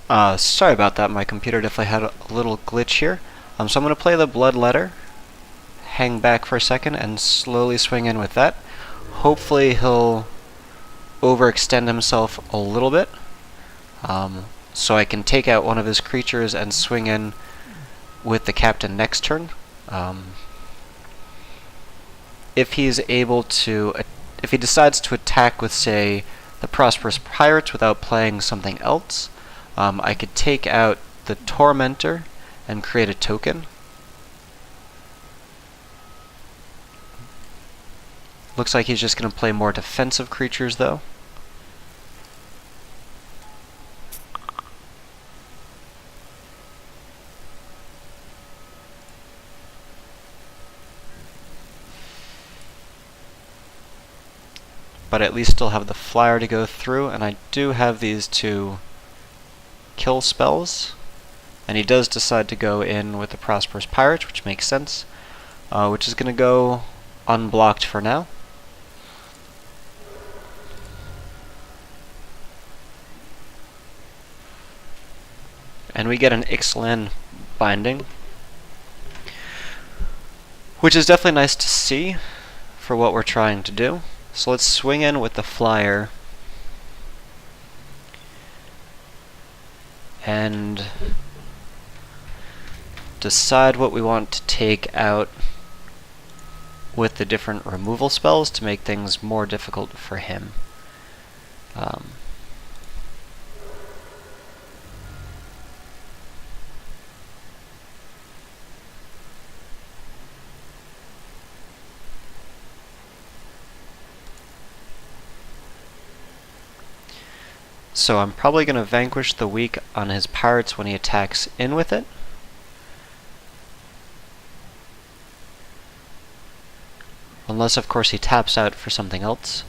Sorry about that, my computer definitely had a little glitch here. So I'm going to play the Bloodletter, hang back for a second, and slowly swing in with that. Hopefully he'll overextend himself a little bit, so I can take out one of his creatures and swing in with the captain next turn. If he's able to, if he decides to attack with, say, the Prosperous Pirates without playing something else, I could take out the Tormentor and create a token. Looks like he's just going to play more defensive creatures, though. But at least still have the flyer to go through, and I do have these two kill spells. And he does decide to go in with the Prosperous Pirate, which makes sense, which is going to go unblocked for now. And we get an Ixalan binding, which is definitely nice to see for what we're trying to do. So let's swing in with the flyer and decide what we want to take out with the different removal spells to make things more difficult for him. So I'm probably going to vanquish the weak on his pirates when he attacks in with it. Unless, of course, he taps out for something else.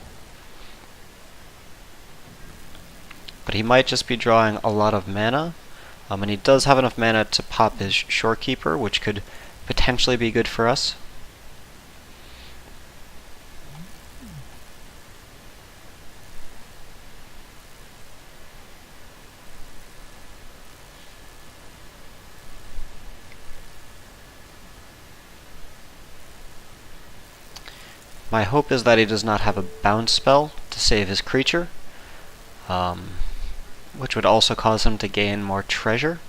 But he might just be drawing a lot of mana. And he does have enough mana to pop his Shorekeeper, which could potentially be good for us. My hope is that he does not have a bounce spell to save his creature, which would also cause him to gain more treasure.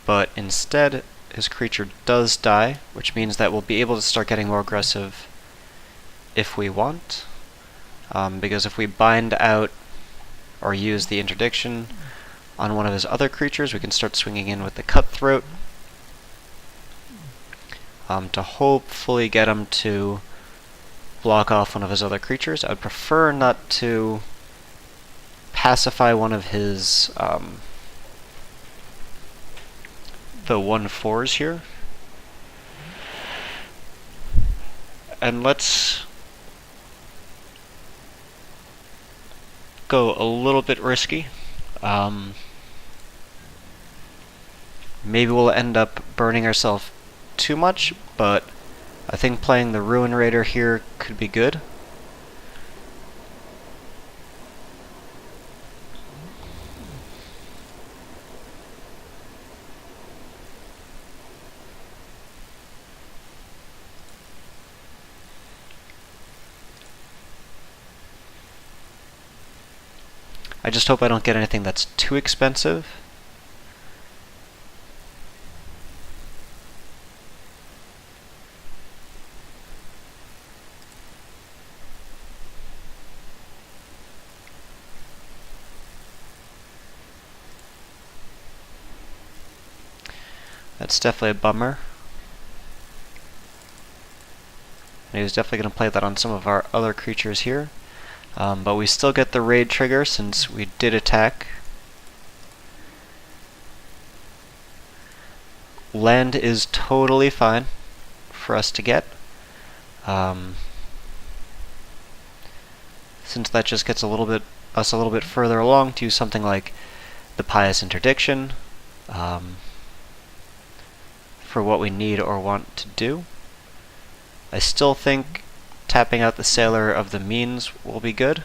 But instead, his creature does die, which means that we'll be able to start getting more aggressive if we want. Because if we bind out or use the interdiction on one of his other creatures, we can start swinging in with the Cutthroat to hopefully get him to block off one of his other creatures. I would prefer not to pacify one of his the 1/4s here. And let's go a little bit risky. Maybe we'll end up burning ourselves too much, but I think playing the Ruin Raider here could be good. I just hope I don't get anything that's too expensive. That's definitely a bummer. And he was definitely going to play that on some of our other creatures here. But we still get the raid trigger since we did attack. Land is totally fine for us to get. Since that just gets us a little bit further along to use something like the Pious Interdiction for what we need or want to do. I still think tapping out the Sailor of the Means will be good,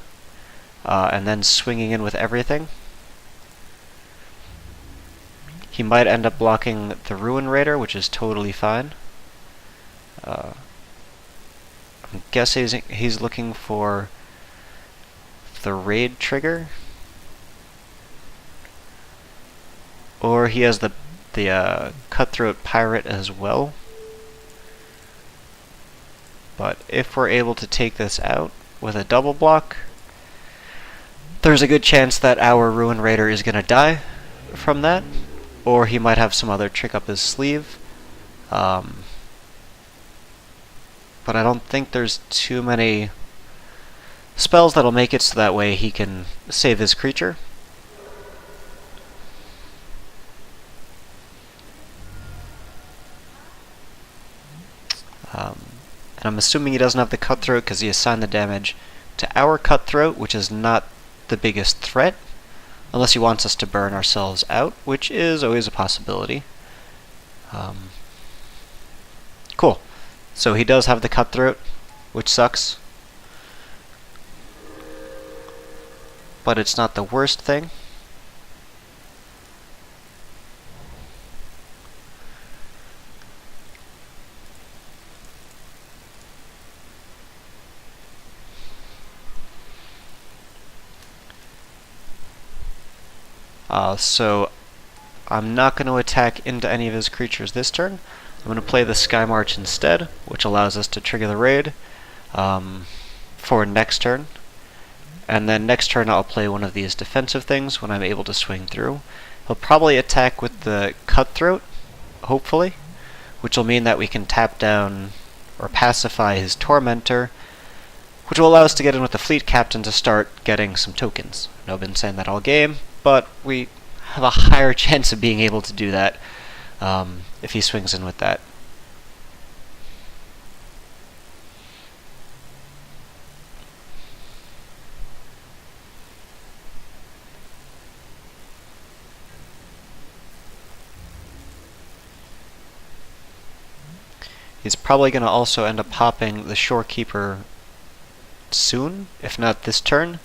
and then swinging in with everything. He might end up blocking the Ruin Raider, which is totally fine. I'm guessing he's looking for the raid trigger, or he has the Cutthroat Pirate as well. But if we're able to take this out with a double block, there's a good chance that our Ruin Raider is going to die from that, or he might have some other trick up his sleeve. But I don't think there's too many spells that'll make it so that way he can save his creature. And I'm assuming he doesn't have the Cutthroat because he assigned the damage to our Cutthroat, which is not the biggest threat, unless he wants us to burn ourselves out, which is always a possibility. Cool. So he does have the Cutthroat, which sucks. But it's not the worst thing. So I'm not going to attack into any of his creatures this turn. I'm going to play the Sky March instead, which allows us to trigger the raid for next turn. And then next turn I'll play one of these defensive things when I'm able to swing through. He'll probably attack with the Cutthroat, hopefully, which will mean that we can tap down or pacify his Tormentor, which will allow us to get in with the Fleet Captain to start getting some tokens. I know I've been saying that all game, but we have a higher chance of being able to do that if he swings in with that. He's probably going to also end up popping the Shorekeeper soon, if not this turn,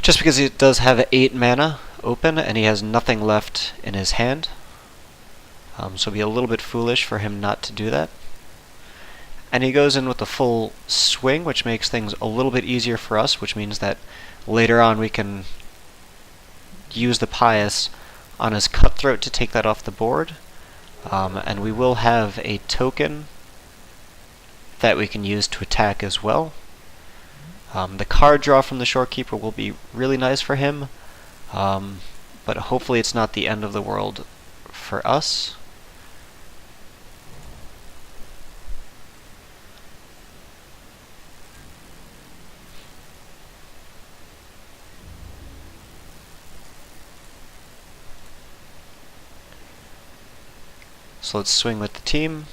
just because he does have 8 mana open and he has nothing left in his hand. So it'd be a little bit foolish for him not to do that. And he goes in with the full swing, which makes things a little bit easier for us, which means that later on we can use the Pious on his Cutthroat to take that off the board. And we will have a token that we can use to attack as well. The card draw from the Shorekeeper will be really nice for him, but hopefully it's not the end of the world for us. So let's swing with the team.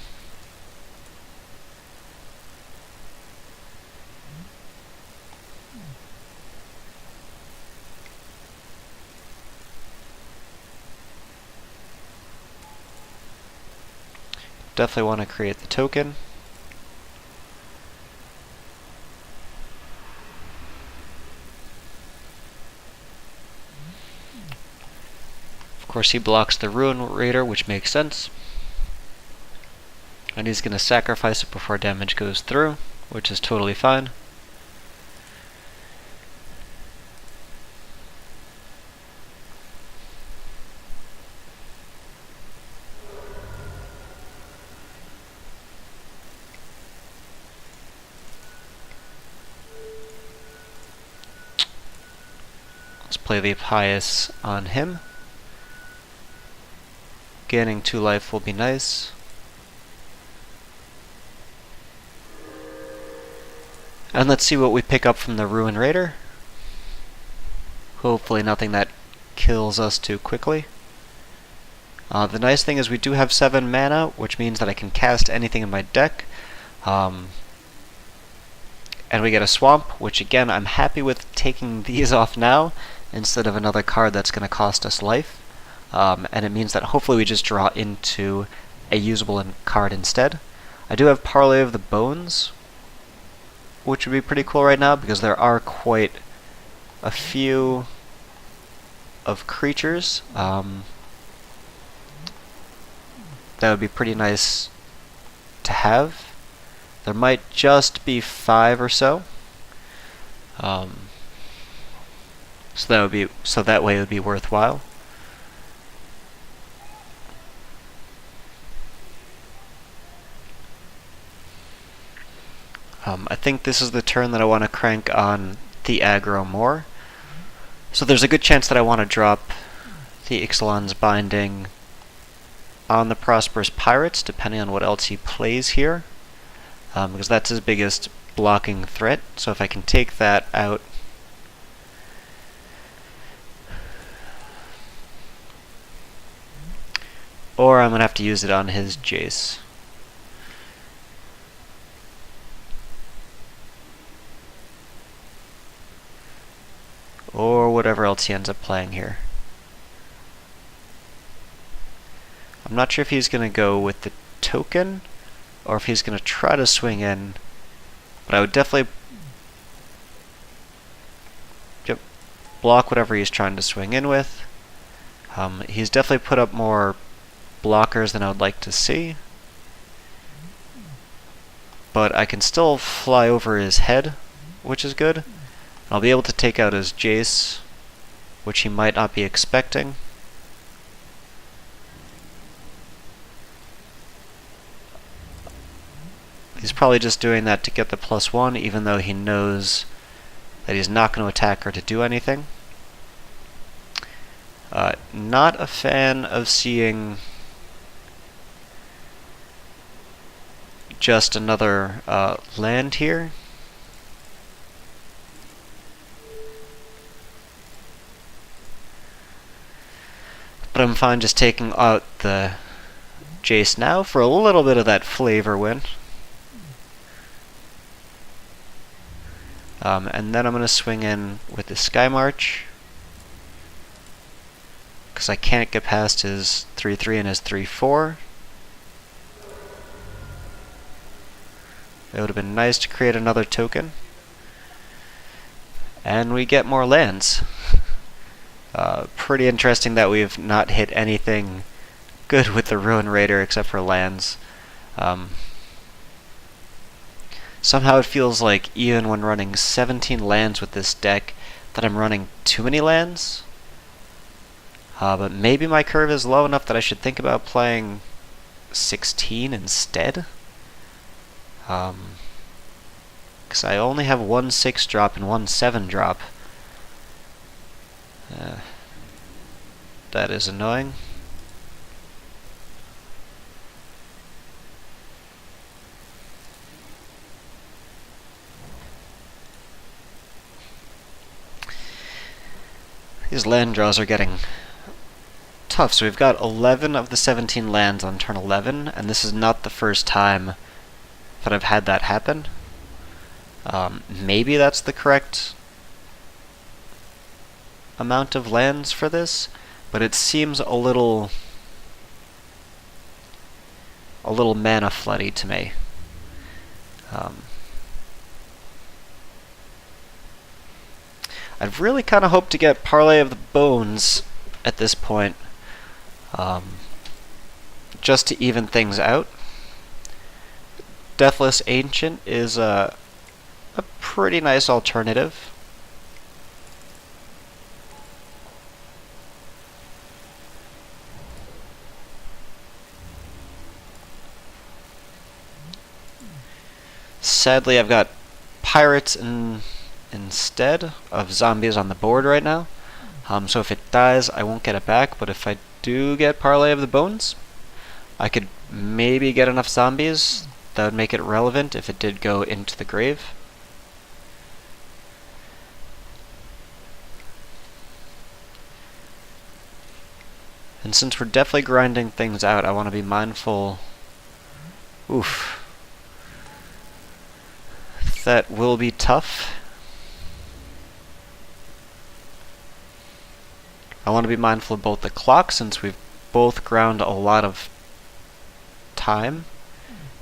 Definitely want to create the token. Of course he blocks the Ruin Raider, which makes sense. And he's going to sacrifice it before damage goes through, which is totally fine. Let's play the Pious on him. Gaining 2 life will be nice. And let's see what we pick up from the Ruin Raider. Hopefully nothing that kills us too quickly. The nice thing is we do have 7 mana, which means that I can cast anything in my deck. And we get a Swamp, which again, I'm happy with taking these off now, instead of another card that's going to cost us life. And it means that hopefully we just draw into a usable card instead. I do have Parlay of the Bones, which would be pretty cool right now because there are quite a few of creatures. That would be pretty nice to have. There might just be 5 or so. So that way it would be worthwhile. I think this is the turn that I want to crank on the aggro more. So there's a good chance that I want to drop the Ixalan's Binding on the Prosperous Pirates, depending on what else he plays here, because that's his biggest blocking threat. So if I can take that out, or I'm going to have to use it on his Jace. Or whatever else he ends up playing here. I'm not sure if he's going to go with the token, or if he's going to try to swing in, but I would definitely block whatever he's trying to swing in with. He's definitely put up more blockers than I would like to see, but I can still fly over his head, which is good. I'll be able to take out his Jace, which he might not be expecting. He's probably just doing that to get the +1, even though he knows that he's not going to attack or to do anything. Not a fan of seeing just another land here. But I'm fine just taking out the Jace now for a little bit of that flavor win. And then I'm going to swing in with the Sky March, because I can't get past his 3-3 and his 3-4. It would have been nice to create another token. And we get more lands. Pretty interesting that we've not hit anything good with the Ruin Raider except for lands. Somehow it feels like even when running 17 lands with this deck that I'm running too many lands. But maybe my curve is low enough that I should think about playing 16 instead. Because I only have one 6-drop and one 7-drop. That is annoying. These land draws are getting tough. So we've got 11 of the 17 lands on turn 11, and this is not the first time that I've had that happen. Maybe that's the correct amount of lands for this, but it seems a little mana floody to me. I'd really kind of hoped to get Parlay of the Bones at this point, just to even things out. Deathless Ancient is a pretty nice alternative. Sadly, I've got pirates instead of zombies on the board right now. So if it dies, I won't get it back, but if I do get Parlay of the Bones, I could maybe get enough zombies that would make it relevant if it did go into the grave. And since we're definitely grinding things out, I want to be mindful. Oof. That will be tough. I want to be mindful of both the clock, since we've both ground a lot of time.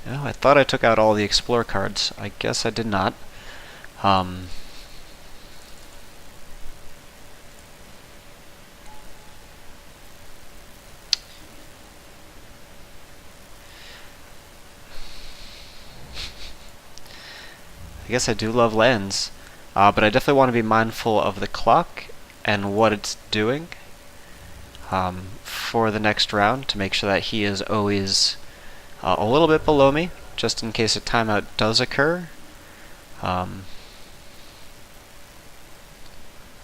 Oh, I thought I took out all the Explore cards. I guess I did not. Um, I guess I do love lands, but I definitely want to be mindful of the clock and what it's doing for the next round to make sure that he is always a little bit below me, just in case a timeout does occur.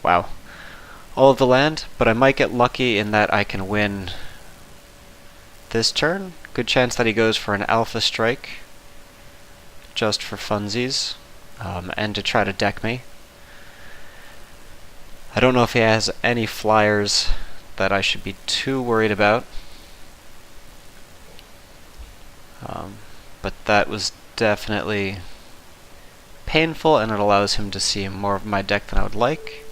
Wow. All of the land, but I might get lucky in that I can win this turn. Good chance that he goes for an alpha strike, just for funsies, and to try to deck me. I don't know if he has any flyers that I should be too worried about. But that was definitely painful, and it allows him to see more of my deck than I would like.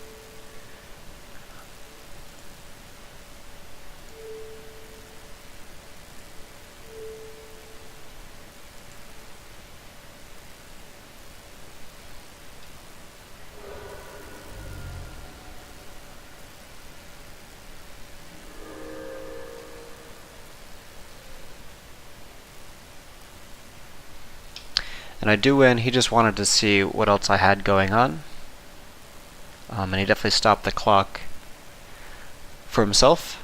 And I do win. He just wanted to see what else I had going on. And he definitely stopped the clock for himself.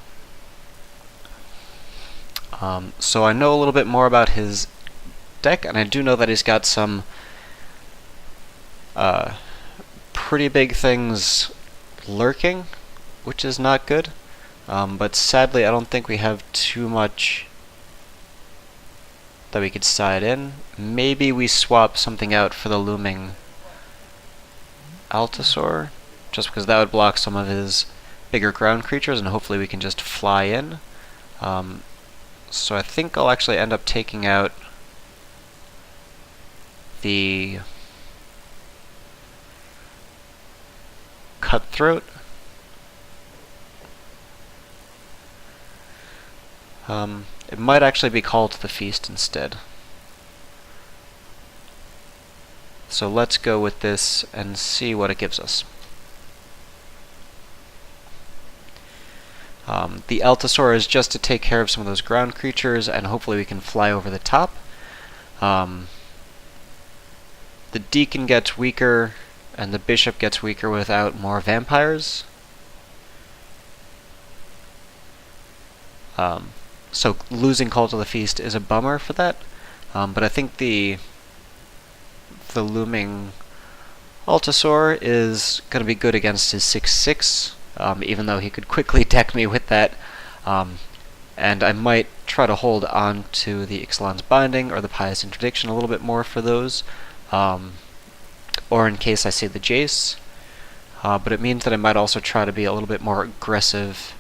So I know a little bit more about his deck, and I do know that he's got some pretty big things lurking, which is not good. But sadly, I don't think we have too much that we could side in. Maybe we swap something out for the looming Altasaur, just because that would block some of his bigger ground creatures, and hopefully we can just fly in. So I think I'll actually end up taking out the Cutthroat. It might actually be Call to the Feast instead. So let's go with this and see what it gives us. The Altasaur is just to take care of some of those ground creatures, and hopefully we can fly over the top. The Deacon gets weaker, and the Bishop gets weaker without more vampires. So losing Call to the Feast is a bummer for that, but I think the looming Altasaur is going to be good against his 6/6, even though he could quickly deck me with that. And I might try to hold on to the Ixalan's Binding or the Pious Interdiction a little bit more for those, or in case I see the Jace. But it means that I might also try to be a little bit more aggressive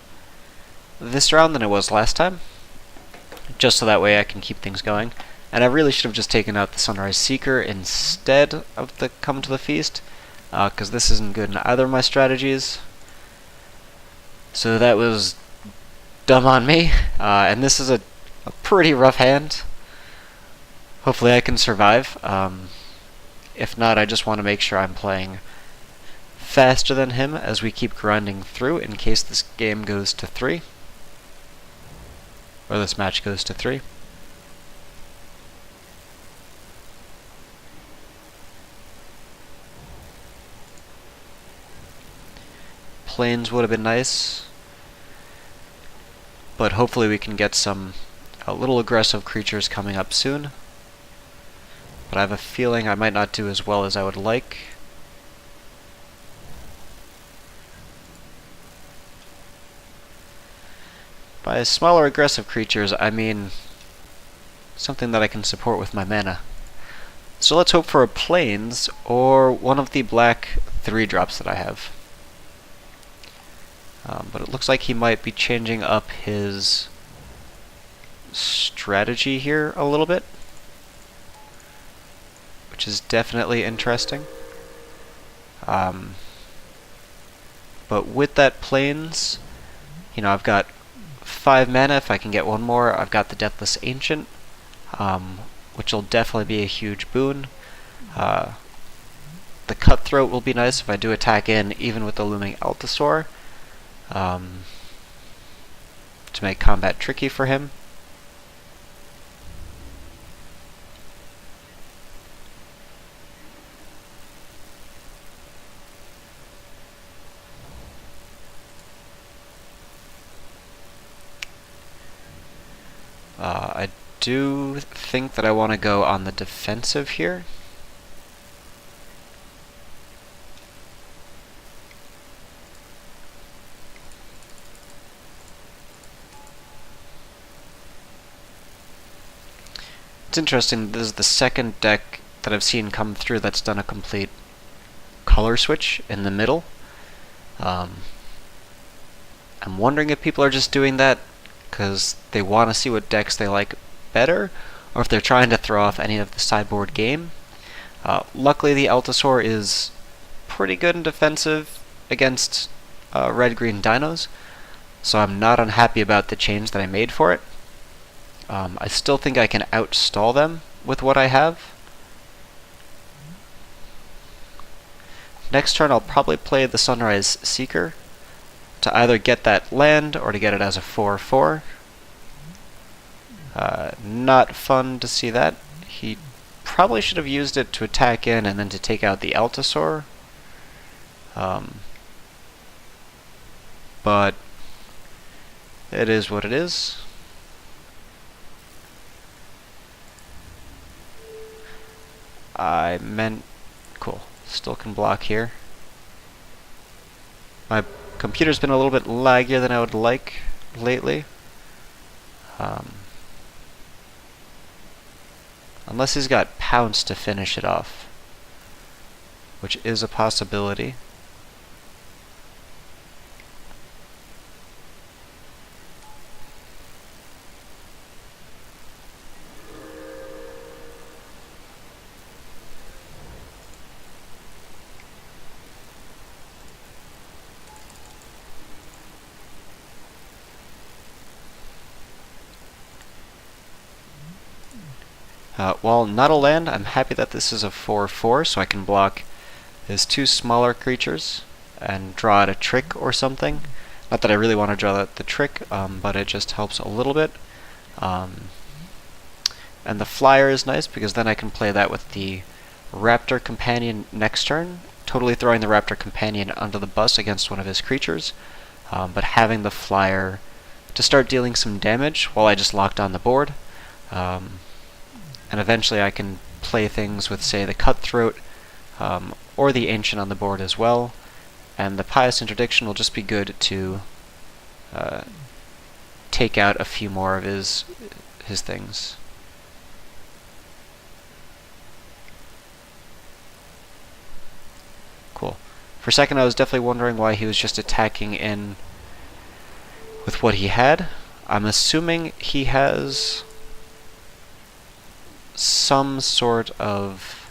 this round than it was last time, just so that way I can keep things going. And I really should have just taken out the Sunrise Seeker instead of the Come to the Feast, because this isn't good in either of my strategies. So that was dumb on me, and this is a pretty rough hand. Hopefully I can survive. If not, I just want to make sure I'm playing faster than him as we keep grinding through in case this game goes to 3. Or this match goes to 3. Plains would have been nice, but hopefully we can get some little aggressive creatures coming up soon. But I have a feeling I might not do as well as I would like. By smaller aggressive creatures, I mean something that I can support with my mana. So let's hope for a Plains or one of the black 3-drops that I have. But it looks like he might be changing up his strategy here a little bit, which is definitely interesting. But with that Plains, you know, I've got 5 mana. If I can get one more, I've got the Deathless Ancient, which will definitely be a huge boon. The Cutthroat will be nice if I do attack in, even with the looming Altasaur, to make combat tricky for him. I do think that I want to go on the defensive here. It's interesting, this is the second deck that I've seen come through that's done a complete color switch in the middle. I'm wondering if people are just doing that because they want to see what decks they like better, or if they're trying to throw off any of the sideboard game. Luckily the Altasaur is pretty good and defensive against red-green dinos, so I'm not unhappy about the change that I made for it. I still think I can outstall them with what I have. Next turn I'll probably play the Sunrise Seeker to either get that land or to get it as a 4/4. Not fun to see that. He probably should have used it to attack in and then to take out the Altasaur. But it is what it is. Cool. Still can block here. My computer's been a little bit laggier than I would like lately. Unless he's got Pounce to finish it off, which is a possibility. While not a land, I'm happy that this is a 4/4, so I can block his two smaller creatures and draw out a trick or something. Not that I really want to draw out the trick, but it just helps a little bit. And the flyer is nice because then I can play that with the Raptor Companion next turn, totally throwing the Raptor Companion under the bus against one of his creatures, but having the flyer to start dealing some damage while I just lock down the board. And eventually I can play things with, say, the Cutthroat or the Ancient on the board as well, and the Pious Interdiction will just be good to take out a few more of his things. Cool. For a second I was definitely wondering why he was just attacking in with what he had. I'm assuming he has some sort of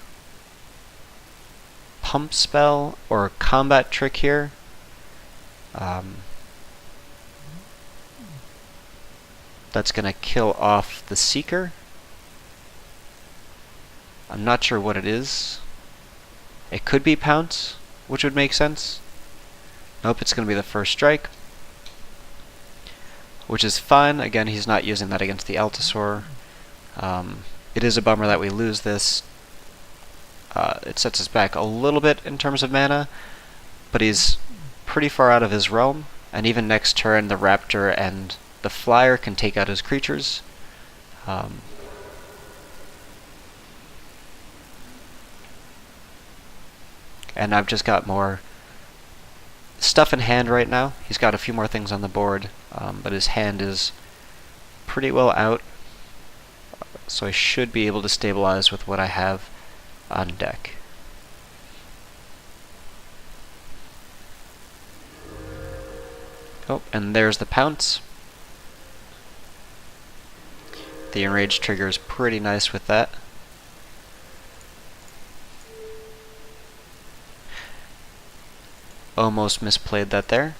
pump spell or combat trick here. That's going to kill off the Seeker. I'm not sure what it is. It could be Pounce, which would make sense. Nope, it's going to be the first strike, which is fine. Again, he's not using that against the Altasaur. It is a bummer that we lose this. It sets us back a little bit in terms of mana, but he's pretty far out of his realm, and even next turn the Raptor and the Flyer can take out his creatures. And I've just got more stuff in hand right now. He's got a few more things on the board, but his hand is pretty well out. So I should be able to stabilize with what I have on deck. Oh, and there's the Pounce. The Enrage trigger is pretty nice with that. Almost misplayed that there.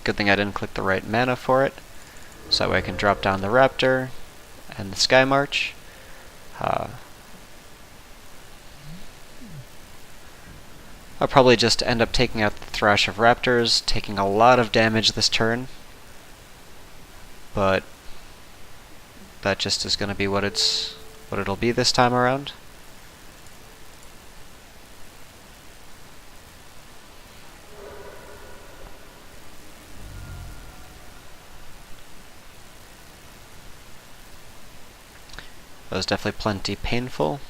Good thing I didn't click the right mana for it. So that way I can drop down the Raptor and the Sky March. I'll probably just end up taking out the Thrash of Raptors, taking a lot of damage this turn. But that just is going to be what it'll be this time around. That was definitely plenty painful.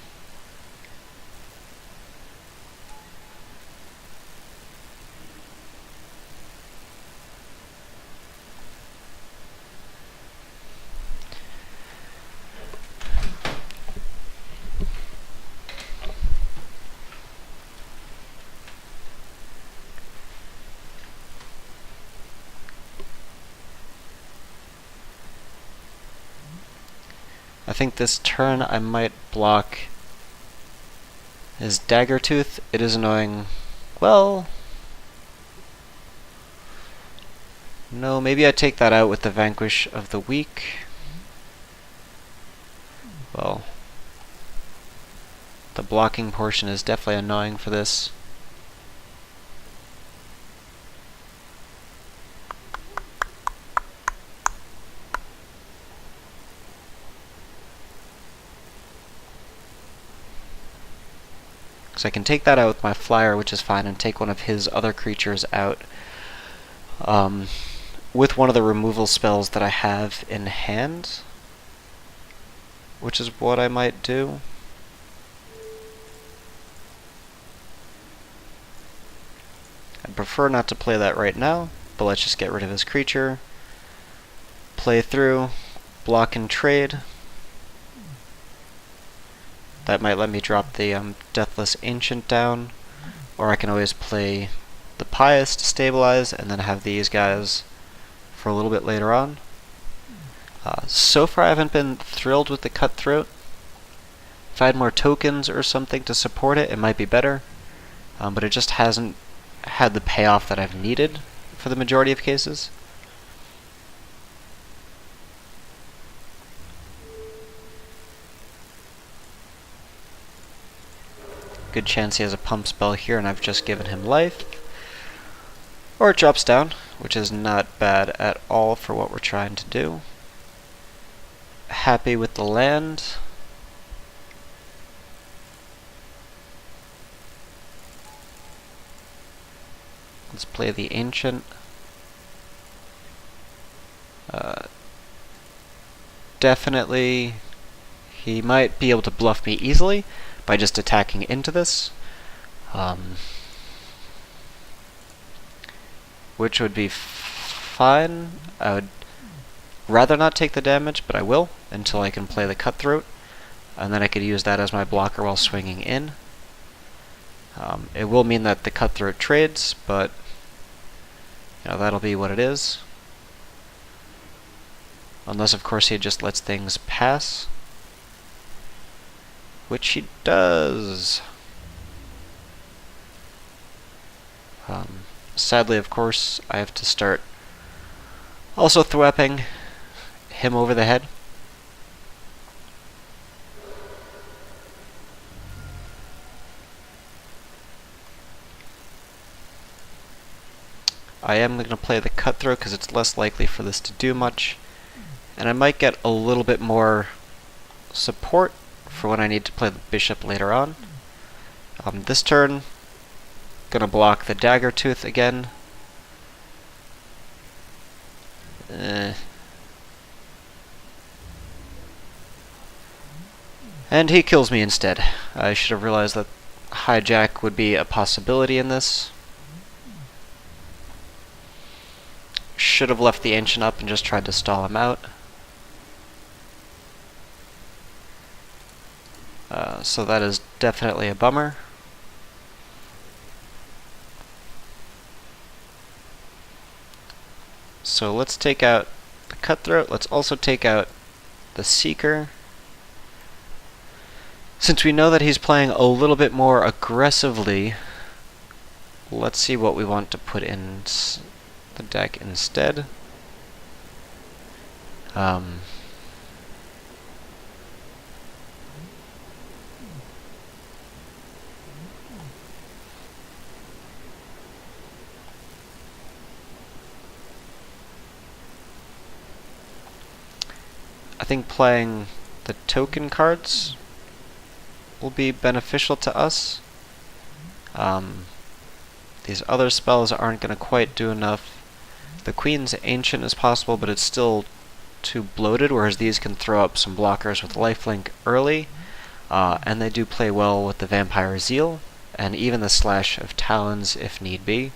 I think this turn I might block his Dagger Tooth. It is annoying. Well, no, maybe I take that out with the Vanquish of the Weak. Well, the blocking portion is definitely annoying for this. So I can take that out with my flyer, which is fine, and take one of his other creatures out with one of the removal spells that I have in hand, which is what I might do. I'd prefer not to play that right now, but let's just get rid of his creature. Play through, block and trade. That might let me drop the Deathless Ancient down, or I can always play the Pious to stabilize, and then have these guys for a little bit later on. So far I haven't been thrilled with the Cutthroat. If I had more tokens or something to support it, it might be better, but it just hasn't had the payoff that I've needed for the majority of cases. Good chance he has a pump spell here, and I've just given him life. Or it drops down, which is not bad at all for what we're trying to do. Happy with the land. Let's play the Ancient. Definitely, he might be able to bluff me easily by just attacking into this, which would be fine. I would rather not take the damage, but I will until I can play the Cutthroat, and then I could use that as my blocker while swinging in. It will mean that the Cutthroat trades, but that'll be what it is. Unless, of course, he just lets things pass. Which he does. Sadly, of course, I have to start also thwapping him over the head. I am going to play the Cutthroat because it's less likely for this to do much, and I might get a little bit more support for when I need to play the Bishop later on. This turn, gonna block the Dagger Tooth again. And he kills me instead. I should have realized that hijack would be a possibility in this. Should have left the Ancient up and just tried to stall him out. So that is definitely a bummer. So let's take out the Cutthroat. Let's also take out the Seeker. Since we know that he's playing a little bit more aggressively, let's see what we want to put in the deck instead. think playing the token cards will be beneficial to us. These other spells aren't going to quite do enough. The Queen's Ancient is possible, but it's still too bloated, whereas these can throw up some blockers with lifelink early, and they do play well with the Vampire Zeal, and even the Slash of Talons if need be.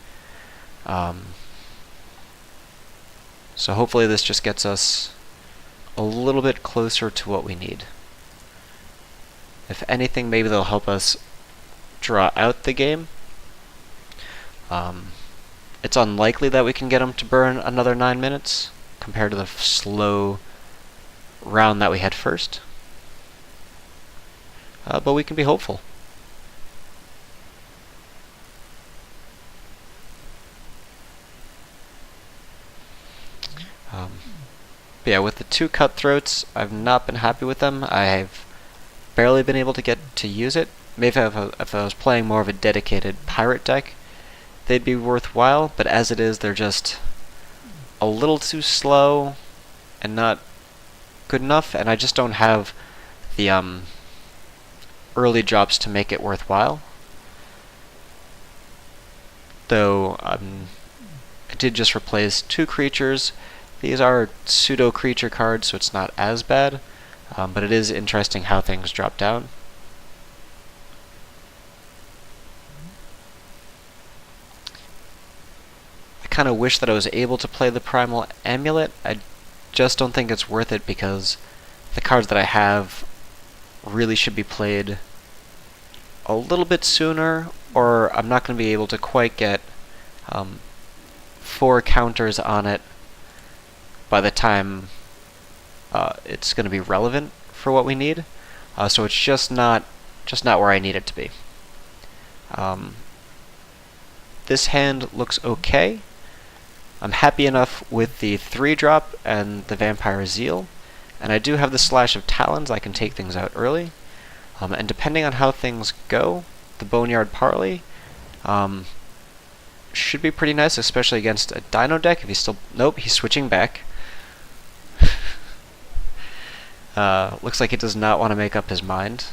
So hopefully this just gets us a little bit closer to what we need. If anything, maybe they'll help us draw out the game. It's unlikely that we can get them to burn another 9 minutes compared to the slow round that we had first. But we can be hopeful. But yeah, with the 2 cutthroats, I've not been happy with them. I've barely been able to get to use it. Maybe if I was playing more of a dedicated pirate deck, they'd be worthwhile, but as it is, they're just a little too slow and not good enough, and I just don't have the early drops to make it worthwhile. Though I did just replace 2 creatures. These are pseudo creature cards, so it's not as bad, but it is interesting how things drop down. I kind of wish that I was able to play the Primal Amulet. I just don't think it's worth it because the cards that I have really should be played a little bit sooner, or I'm not going to be able to quite get 4 counters on it by the time it's going to be relevant for what we need. So it's just not where I need it to be. This hand looks okay. I'm happy enough with the 3-drop and the Vampire Zeal, and I do have the Slash of Talons. I can take things out early, and depending on how things go, the Boneyard Parley should be pretty nice, especially against a Dino deck. If he's still... Nope, he's switching back. Looks like he does not want to make up his mind.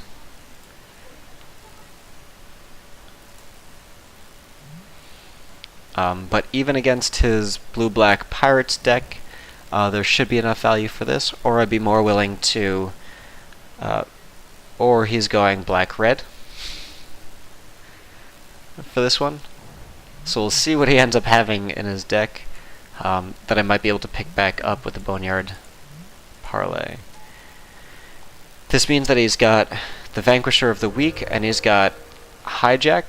But even against his blue-black Pirates deck, there should be enough value for this, or I'd be more willing to... or he's going black-red for this one. So we'll see what he ends up having in his deck that I might be able to pick back up with the Boneyard Parlay. This means that he's got the Vanquisher of the Weak, and he's got Hijack,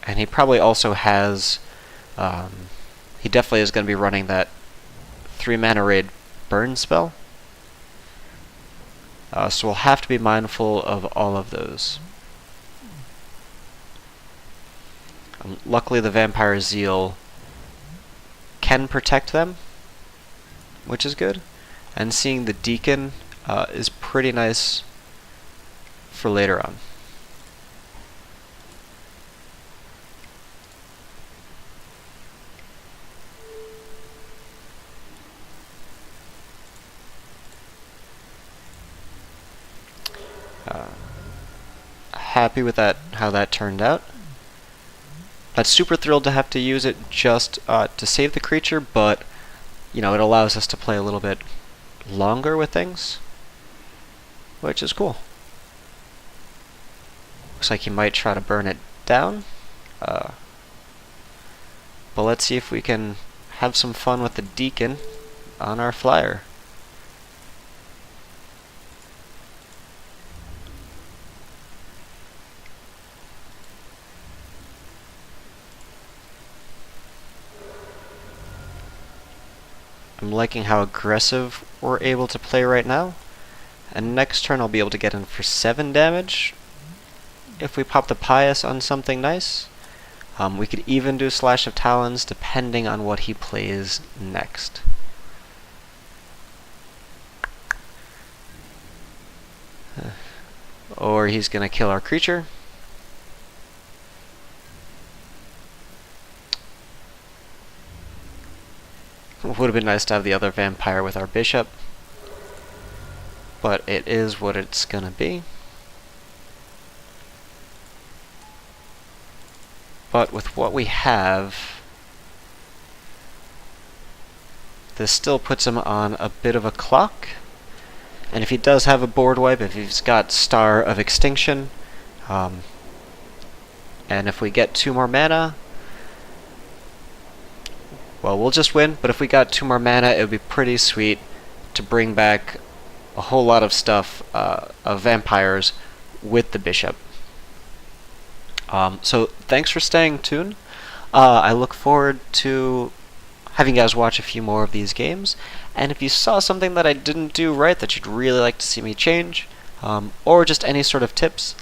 and he probably also has... he definitely is going to be running that 3-mana raid burn spell. So we'll have to be mindful of all of those. Luckily the Vampire Zeal can protect them, which is good. And seeing the Deacon is pretty nice for later on. Happy with that, how that turned out. Not super thrilled to have to use it just to save the creature, but you know, it allows us to play a little bit longer with things, which is cool. Looks like he might try to burn it down, but let's see if we can have some fun with the Deacon on our flyer. I'm liking how aggressive we're able to play right now. And next turn I'll be able to get in for 7 damage. If we pop the Pious on something nice. We could even do Slash of Talons depending on what he plays next. Or he's going to kill our creature. Would have been nice to have the other vampire with our bishop. but it is what it's gonna be. But with what we have, this still puts him on a bit of a clock. And if he does have a board wipe, if he's got Star of Extinction, and if we get 2 more mana, well, we'll just win. But if we got 2 more mana, it would be pretty sweet to bring back a whole lot of stuff of vampires with the bishop. So thanks for staying tuned. I look forward to having you guys watch a few more of these games, and if you saw something that I didn't do right that you'd really like to see me change, or just any sort of tips,